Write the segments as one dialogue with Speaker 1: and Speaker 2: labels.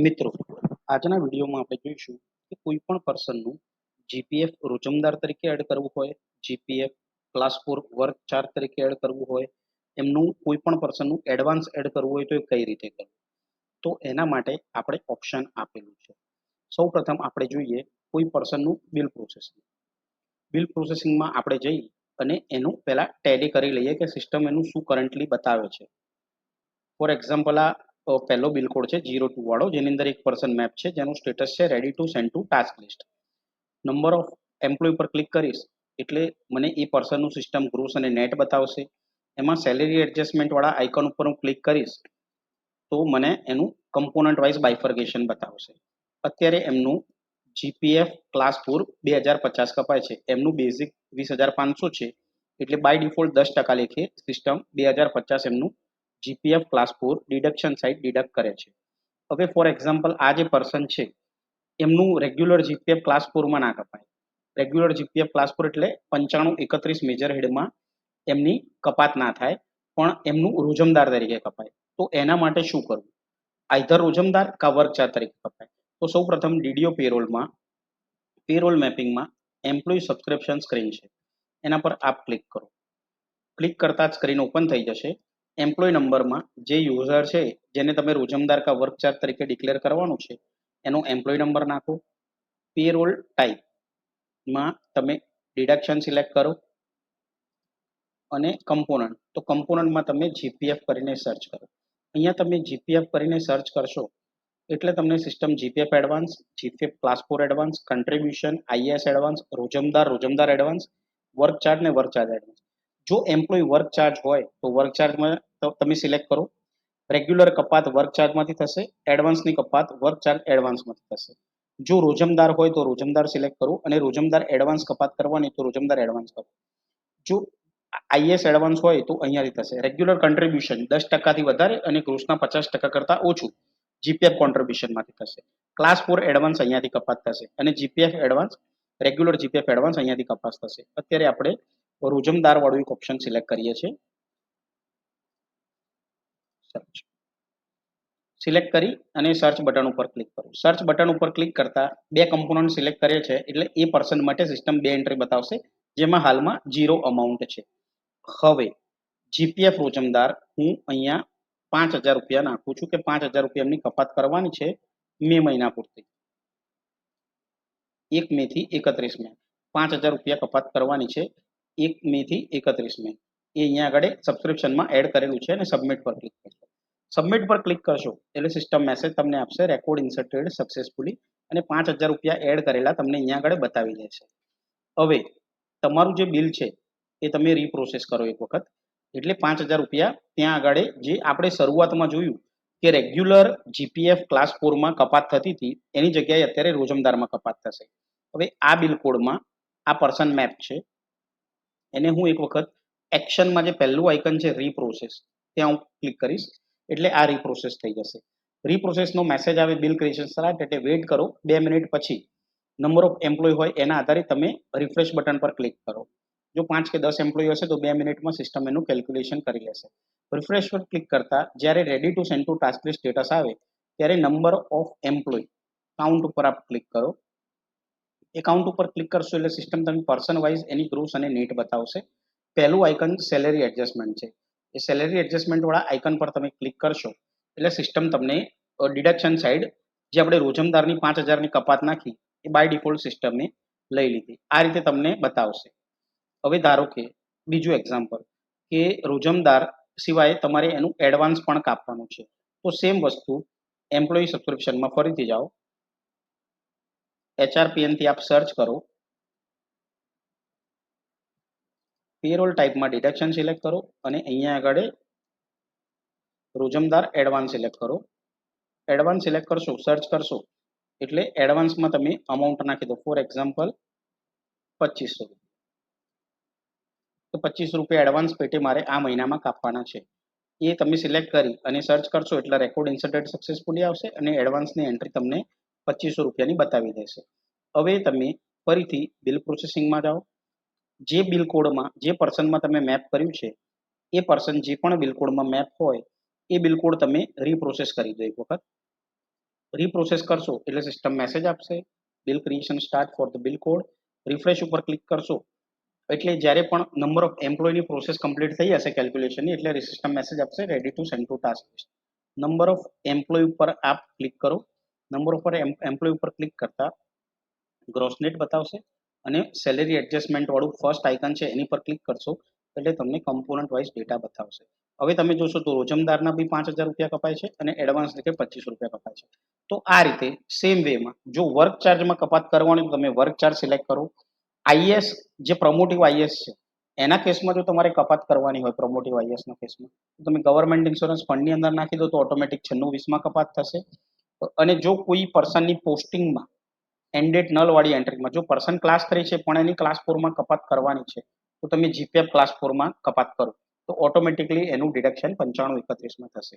Speaker 1: મિત્રો, આજના વિડીયોમાં આપણે જોઈશું કે કોઈ પણ પર્સનનું જીપીએફ રોજમદાર તરીકે એડ કરવું હોય, જીપીએફ ક્લાસ 4 વર્ક ચાર્જ તરીકે એડ કરવું હોય, એમનું કોઈ પણ પર્સનનું એડવાન્સ એડ કરવું હોય તો એ કઈ રીતે કરવું? તો એના માટે આપણે ઓપ્શન આપેલું છે. સૌપ્રથમ આપણે જોઈએ કોઈ પર્સનનું બિલ પ્રોસેસિંગ. બિલ પ્રોસેસિંગમાં આપણે જઈ અને એનું પહેલા ટેલી કરી લઈએ કે સિસ્ટમ એનું શું કરન્ટલી બતાવે છે. ફોર એક્ઝામ્પલ આ પહેલો બિલ કોડ છે 02 વાળો, જેની અંદર એક પર્સન મેપ છે જેનું સ્ટેટસ છે ready to send to task list. Number of employ પર ક્લિક કરીશ એટલે મને એ પર્સનનું સિસ્ટમ ગ્રોસ અને નેટ બતાવશે. એમાં સેલેરી એડજસ્ટમેન્ટ વાળા આઇકન ઉપર હું ક્લિક કરીશ તો મને એનું કમ્પોનન્ટ વાઇઝ બાયફર્ગેશન બતાવશે. અત્યારે એમનું જીપીએફ ક્લાસ 4 2050 કપાય છે, એમનું બેઝિક 20,500 છે, એટલે બાય ડિફોલ્ટ 10% લેખે સિસ્ટમ 2050 એમનું GPF class 4 deduction side deduct કરે છે. હવે ફોર એક્ઝામ્પલ આ જે પર્સન છે એમનું રેગ્યુલર જીપીએફ ક્લાસ 4 માં ના કપાય. રેગ્યુલર જીપીએફ ક્લાસ 4 એટલે 95-31 મેજર હેડમાં એમની કપાત ના થાય, પણ એમનું રોજમદાર તરીકે કપાય. તો એના માટે શું કરવું? આઈધર રોજમદાર કા વર્ક ચાર્જ તરીકે કપાય. તો સૌ પ્રથમ ડીડીઓ પેરોલમાં પેરોલ મેપિંગમાં એમ્પ્લોય સબસ્ક્રિપ્શન સ્ક્રીન છે, એના પર આપ ક્લિક કરો. ક્લિક કરતા જ સ્ક્રીન ઓપન થઈ જશે. એમ્પ્લોય નંબરમાં જે યુઝર છે જેને તમે રોજમદાર કા વર્ક ચાર્જ તરીકે ડિક્લેર કરવાનું છે એનો એમ્પ્લોય નંબર નાખો. પેરોલ ટાઈપમાં તમે ડિડક્શન સિલેક્ટ કરો અને કમ્પોનન્ટ, તો કમ્પોનન્ટમાં તમે જીપીએફ કરીને સર્ચ કરો. અહીંયા તમે જીપીએફ કરીને સર્ચ કરશો એટલે તમને system GPF advance, GPF class 4 advance, contribution, IS advance, રોજમદાર એડવાન્સ, વર્ક ચાર્જ ને વર્ક ચાર્જ એડવાન્સ. જો એમ્પ્લોય વર્ક ચાર્જ હોય તો વર્ક ચાર્જમાં તમે સિલેક્ટ કરો. રેગ્યુલર કપાત વર્ક ચાર્જમાંથી થશે, એડવાન્સની કપાત વર્ક ચાર્જ એડવાન્સમાંથી થશે. જો રોજમદાર હોય તો રોજમદાર સિલેક્ટ કરો અને રોજમદાર એડવાન્સ કપાત કરવાની તો રોજમદાર એડવાન્સ કરો. જો આઈએસ એડવાન્સ હોય તો અહીંયાથી થશે. રેગ્યુલર કન્ટ્રીબ્યુશન 10%થી વધારે અને ગ્રોસના 50% કરતાં ઓછું જીપીએફ કોન્ટ્રીબ્યુશનમાંથી થશે. ક્લાસ 4 એડવાન્સ અહીંયાથી કપાત થશે અને GPF advance regular GPF advance અહીંયાથી કપાત થશે. અત્યારે આપણે રોજમદાર વાળું એક ઓપ્શન સિલેક્ટ કરીએ છીએ. સર્ચ સિલેક્ટ કરી અને સર્ચ બટન ઉપર ક્લિક કરો. સર્ચ બટન ઉપર ક્લિક કરતા બે કમ્પોનન્ટ સિલેક્ટ કરે છે એટલે એ પર્સન માટે સિસ્ટમ બે એન્ટ્રી બતાવશે જેમાં હાલમાં 0 અમાઉન્ટ છે. હવે જીપીએફ રોજમદાર હું અહીંયા 5,000 રૂપિયા નાખું છું કે 5,000 રૂપિયા એમની કપાત કરવાની છે મે મહિના પૂરતી. 1 મે થી 31 મે 5,000 રૂપિયા કપાત કરવાની છે 1 મે થી 31 મે. એ અહીંયા આગળ સબસ્ક્રિપ્શનમાં એડ કરેલું છે અને સબમિટ પર ક્લિક કરશો. સબમિટ પર ક્લિક કરશો એટલે સિસ્ટમ મેસેજ તમને આપશે રેકોર્ડ ઇન્સર્ટેડ સક્સેસફુલી અને 5,000 રૂપિયા એડ કરેલા તમને અહીંયા આગળ બતાવી દેશે. હવે તમારું જે બિલ છે એ તમે રીપ્રોસેસ કરો એક વખત, એટલે 5,000 રૂપિયા ત્યાં આગળ જે આપણે શરૂઆતમાં જોયું કે રેગ્યુલર જીપીએફ ક્લાસ 4 માં કપાત થતી હતી એની જગ્યાએ અત્યારે રોજમદારમાં કપાત થશે. હવે આ બિલ કોડમાં આ પર્સન મેપ છે, એને હું એક વખત એક્શનમાં જે પહેલું આઇકન છે રીપ્રોસેસ ત્યાં હું ક્લિક કરીશ એટલે આ રીપ્રોસેસ થઈ જશે. રીપ્રોસેસનો મેસેજ આવે બિલ ક્રિએશન સ્ટાર્ટ એટલે વેઇટ કરો. 2 મિનિટ પછી નંબર ઓફ એમ્પ્લોય હોય એના આધારે તમે રિફ્રેશ બટન પર ક્લિક કરો. જો 5 કે 10 એમ્પ્લોય હશે તો 2 મિનિટમાં સિસ્ટમ એનું કેલ્ક્યુલેશન કરી લેશે. રિફ્રેશ પર ક્લિક કરતા જ્યારે ready to send to task list status આવે ત્યારે નંબર ઓફ એમ્પ્લોય કાઉન્ટ ઉપર આપ ક્લિક કરો. એકાઉન્ટ ઉપર ક્લિક કરશો એટલે સિસ્ટમ તમને પર્સન વાઇઝ એની ગ્રોસ અને નેટ બતાવશે. પહેલું આઇકન સેલેરી એડજસ્ટમેન્ટ છે, એ સેલેરી એડજસ્ટમેન્ટ વાળા આઇકન પર તમે ક્લિક કરશો એટલે સિસ્ટમ તમને ડિડક્શન સાઇડ જે આપણે રોજમદારની 5,000ની કપાત નાખી એ બાય ડિફોલ્ટ સિસ્ટમને લઈ લીધી. આ રીતે તમને બતાવશે. હવે ધારો કે બીજું એક્ઝામ્પલ કે રોજમદાર સિવાય તમારે એનું એડવાન્સ પણ કાપવાનું છે, તો સેમ વસ્તુ એમ્પ્લોયી સબસ્ક્રિપ્શનમાં ફરીથી જાઓ, એચઆરપીએનથી આપ સર્ચ કરો, પેરોલ ટાઈપમાં ડિડક્શન સિલેક્ટ કરો અને અહીંયા આગળ રોજમદાર એડવાન્સ સિલેક્ટ કરો. એડવાન્સ સિલેક્ટ કરશો, સર્ચ કરશો એટલે એડવાન્સમાં તમે અમાઉન્ટ નાખી દો. For example 2,500. તો 2,500 રૂપિયા એડવાન્સ પેટે મારે આ મહિનામાં કાપવાના છે. એ તમે સિલેક્ટ કરી અને સર્ચ કરશો એટલે રેકોર્ડ ઇન્સર્ટેડ સક્સેસફુલી આવશે અને એડવાન્સની એન્ટ્રી તમને 2,500 રૂપિયાની બતાવી દેશે. હવે તમે ફરીથી બિલ પ્રોસેસિંગમાં જાઓ. જે બિલ કોડમાં જે પર્સનમાં તમે મેપ કર્યું છે એ પર્સન જે પણ બિલ કોડમાં મેપ હોય એ બિલ કોડ તમે રીપ્રોસેસ કરી દો એક વખત. રીપ્રોસેસ કરશો એટલે સિસ્ટમ મેસેજ આપશે, bill creation start for the bill code. Refresh ઉપર ક્લિક કરશો એટલે જ્યારે પણ નંબર ઓફ એમ્પ્લોયની પ્રોસેસ કમ્પ્લીટ થઈ જશે કેલ્ક્યુલેશનની એટલે સિસ્ટમ મેસેજ આપશે ready to send to task list. Number of employ ઉપર આપ ક્લિક કરો. નંબર ઓફ એમ્પ્લોય ઉપર ક્લિક કરતા ગ્રોસ નેટ બતાવશે અને સેલેરી એડજસ્ટમેન્ટ વાળું ફર્સ્ટ આઇકન છે એની પર ક્લિક કરશો એટલે તમને કમ્પોનન્ટ વાઇઝ ડેટા બતાવશે. હવે તમે જોશો તો રોજમદારના બી 5,000 રૂપિયા કપાય છે અને એડવાન્સ રીતે 2500 રૂપિયા કપાય છે. તો આ રીતે સેમ વેમાં જો વર્ક ચાર્જમાં કપાત કરવાની તો તમે વર્ક ચાર્જ સિલેક્ટ કરો. આઈએસ જે પ્રમોટિવ આઈએસ છે એના કેસમાં જો તમારે કપાત કરવાની હોય પ્રમોટિવ આઈએસના કેસમાં તો તમે ગવર્મેન્ટ ઇન્સ્યોરન્સ ફંડની અંદર નાખી દો તો ઓટોમેટિક 96-20માં કપાત થશે. અને જો કોઈ પર્સનની પોસ્ટિંગમાં એન્ડેડ નલ વાળી એન્ટ્રીમાં જો પર્સન ક્લાસ 3 છે પણ એની ક્લાસ 4માં કપાત કરવાની છે તો તમે જીપીએફ ક્લાસ 4માં કપાત કરો તો ઓટોમેટિકલી એનું ડિડક્શન 95-31માં થશે.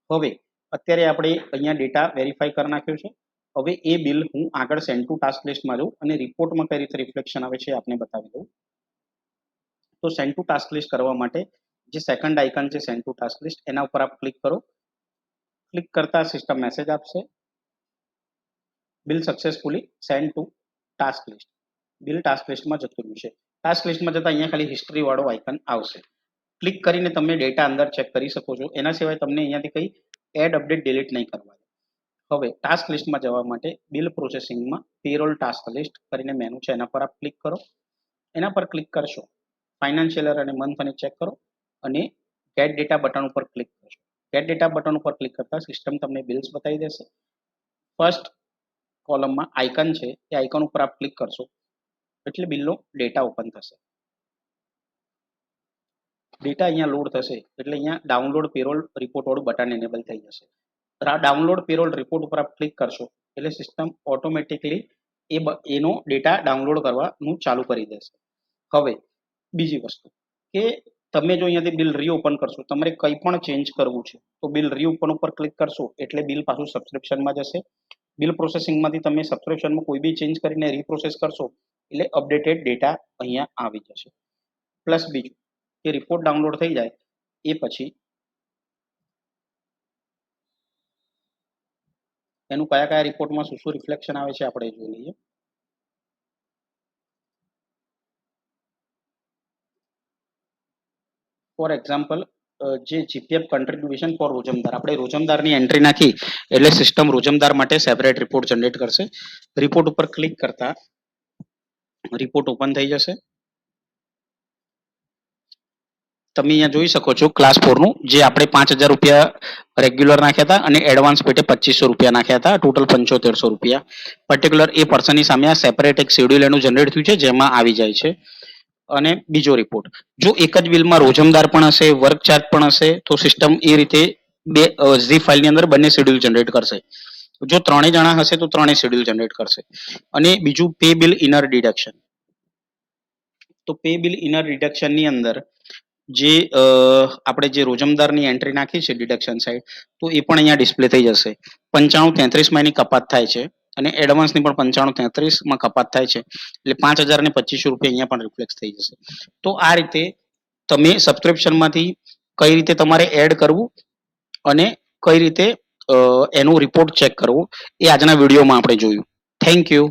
Speaker 1: હવે અત્યારે આપણે અહીંયા ડેટા વેરીફાઈ કરી નાખ્યો છે. હવે એ બિલ હું આગળ સેન્ડ ટુ ટાસ્ક લિસ્ટમાં જાઉં અને રિપોર્ટમાં કઈ રીતે રિફ્લેક્શન આવે છે આપને બતાવી દઉં. તો સેન્ડ ટુ ટાસ્ક લિસ્ટ કરવા માટે જે સેકન્ડ આઇકન છે સેન્ડ ટુ ટાસ્ક લિસ્ટ એના ઉપર આપ ક્લિક કરો. ક્લિક કરતા સિસ્ટમ મેસેજ આપશે bill successfully send to task list. Bill task લિસ્ટમાં જતું રહ્યું છે. ટાસ્ક લિસ્ટમાં જતા અહીંયા ખાલી હિસ્ટ્રી વાળો આઇકન આવશે. ક્લિક કરીને તમે ડેટા અંદર ચેક કરી શકો છો. એના સિવાય તમને અહીંયાથી કંઈ એડ અપડેટ ડિલીટ નહીં કરવાની. હવે ટાસ્ક લિસ્ટમાં જવા માટે બિલ પ્રોસેસિંગમાં પેરોલ ટાસ્ક લિસ્ટ કરીને મેનુ છે એના પર આપ ક્લિક કરો. એના પર ક્લિક કરશો ફાઇનાન્શિયલ યર અને મંથ અને ચેક કરો અને ગેટ ડેટા બટન ઉપર ક્લિક કરશો. ગેટ ડેટા બટન ઉપર ક્લિક કરતા સિસ્ટમ તમને બિલ્સ બતાવી દેશે. ફર્સ્ટ કોલમમાં આઇકન છે એ આઇકન ઉપર આપ ક્લિક કરશો એટલે બિલનો ડેટા ઓપન થશે. ડેટા અહીંયા લોડ થશે એટલે અહીંયા ડાઉનલોડ પેરોલ રિપોર્ટ વાળું બટન એનેબલ થઈ જશે. ડાઉનલોડ પેરોલ રિપોર્ટ ઉપર આપ ક્લિક કરશો એટલે સિસ્ટમ ઓટોમેટિકલી એનો ડેટા ડાઉનલોડ કરવાનું ચાલુ કરી દેશે. હવે બીજી વસ્તુ કે તમે જો અહીંયાથી બિલ રીઓપન કરશો તમારે કંઈ પણ ચેન્જ કરવું છે તો બિલ રીઓપન ઉપર ક્લિક કરશો એટલે બિલ પાછું સબસ્ક્રિપ્શનમાં જશે. બિલ પ્રોસેસિંગમાંથી તમે સબસ્ક્રિપ્શનમાં કોઈ બી ચેન્જ કરીને રીપ્રોસેસ કરશો એટલે અપડેટેડ ડેટા અહીંયા આવી જશે. પ્લસ બીજું કે રિપોર્ટ ડાઉનલોડ થઈ જાય એ પછી એનું કયા કયા રિપોર્ટમાં શું શું રિફ્લેક્શન આવે છે આપણે જોઈ લઈએ. ફોર એક્ઝામ્પલ જે જીપીએફ કન્ટ્રીબ્યુશન ફોર રોજમદાર આપણે રોજમદારની એન્ટ્રી નાખી એટલે સિસ્ટમ રોજમદાર માટે સેપરેટ રિપોર્ટ જનરેટ કરશે. રિપોર્ટ ઉપર ક્લિક કરતા રિપોર્ટ ઓપન થઈ જશે. તમે અહીંયા જોઈ શકો છો ક્લાસ 4 નું જે આપણે 5,000 રૂપિયા રેગ્યુલર નાખ્યા હતા અને એડવાન્સ પેટે 2500 રૂપિયા નાખ્યા હતા ટોટલ 7500 રૂપિયા. પર્ટિક્યુલર એ પર્સનની સામે આ સેપરેટ એક શેડ્યુલ એનું જનરેટ થયું છે જેમાં આવી જાય છે. અને બીજો રિપોર્ટ જો એક જ બિલમાં રોજમદાર પણ હશે વર્ક ચાર્જ પણ હશે તો સિસ્ટમ એ રીતે બે ઝી ફાઇલની અંદર બંને શેડ્યુલ જનરેટ કરશે. જો ત્રણેય જણા હશે તો ત્રણેય શેડ્યુલ જનરેટ કરશે. અને બીજું પે બિલ ઇનર ડિડક્શન. તો પે બિલ ઇનર ડિડક્શનની અંદર જે આપણે જે રોજમદારની એન્ટ્રી નાખી છે ડિડક્શન સાઈડ તો એ પણ અહીંયા ડિસ્પ્લે થઈ જશે. 95-33માં એની કપાત થાય છે અને એડવાન્સની પણ 95-33માં કપાત થાય છે એટલે 5,000 અને 2500 રૂપિયા અહીંયા પણ રિફ્લેક્ટ થઈ જશે. તો આ રીતે તમે સબસ્ક્રિપ્શનમાંથી કઈ રીતે તમારે એડ કરવું અને કઈ રીતે એનું રિપોર્ટ ચેક કરવું એ આજના વિડીયોમાં આપણે જોયું. Thank you.